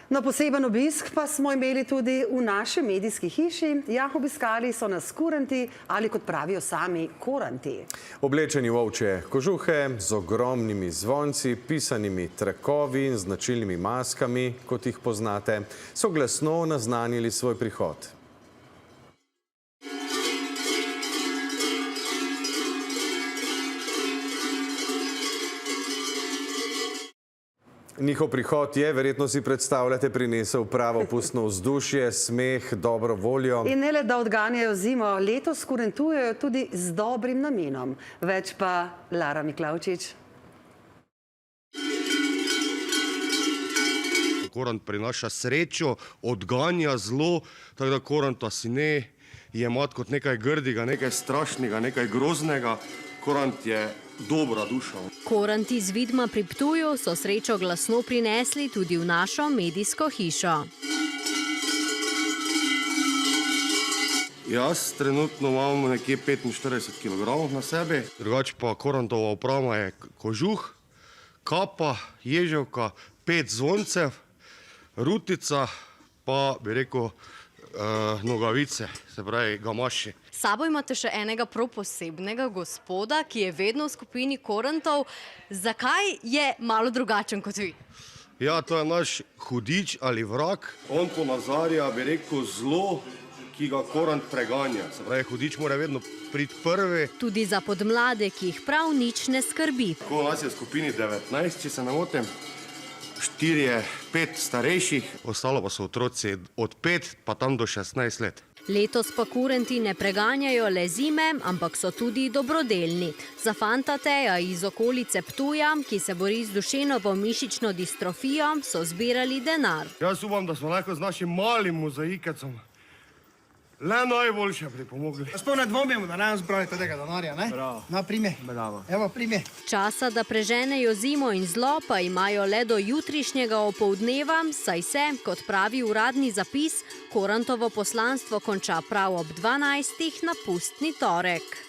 No, poseben obisk pa smo imeli tudi v naši medijski hiši. Ja, obiskali so nas kuranti ali, kot pravijo sami, koranti. Oblečeni v ovčje kožuhe, z ogromnimi zvonci, pisanimi trakovi in značilnimi maskami, kot jih poznate, so glasno naznanili svoj prihod. Njihov prihod je, verjetno si predstavljate, prinesel pravo pustno vzdušje, smeh, dobro voljo. In ne le, da odganjajo zimo, letos kurentujejo tudi z dobrim namenom. Več pa Lara Miklavčič. Korant prinaša srečo, odganja zlo, tako da koranta si ne jemati kot nekaj grdega, nekaj strašnega, nekaj groznega. Korant je dobra duša. Koranti z Vidma pri Ptuju so srečo glasno prinesli tudi v našo medijsko hišo. Jaz trenutno imam nekje 45 kg na sebi. Drugače pa korantova oprema je kožuh, kapa, ježevka, 5 zvoncev, rutica pa, bi rekel, nogavice, se pravi gamaši. S sabo imate še enega prav posebnega gospoda, ki je vedno v skupini korantov. Zakaj je malo drugačen kot vi? Ja, to je naš hudič ali vrag. On ponazarja, bi rekel, zlo, ki ga korant preganja. Se pravi, hudič mora vedno priti prvi. Tudi za podmlade, ki jih prav nič ne skrbi. Ko nas je v skupini 19, če se ne motim, 4, 5 starejših, ostalo pa so otroci od 5 pa tam do 16 let. Letos pa kuranti ne preganjajo le zime, ampak so tudi dobrodelni. Za fanta Teja iz okolice Ptuja, ki se bori z duševno mišično distrofijo, so zbirali denar. Jaz upam, da smo lahko z našim malim mozaikecom le najboljše pripomogli. Sploh ne dvomimo, da nam zbrali tega denarja, ne? Bravo. Na, primi. Bravo. Evo, primi. Časa, da preženejo zimo in zlo, pa imajo le do jutrišnjega opoldneva, saj se, kot pravi uradni zapis, korantovo poslanstvo konča prav ob 12. na pustni torek.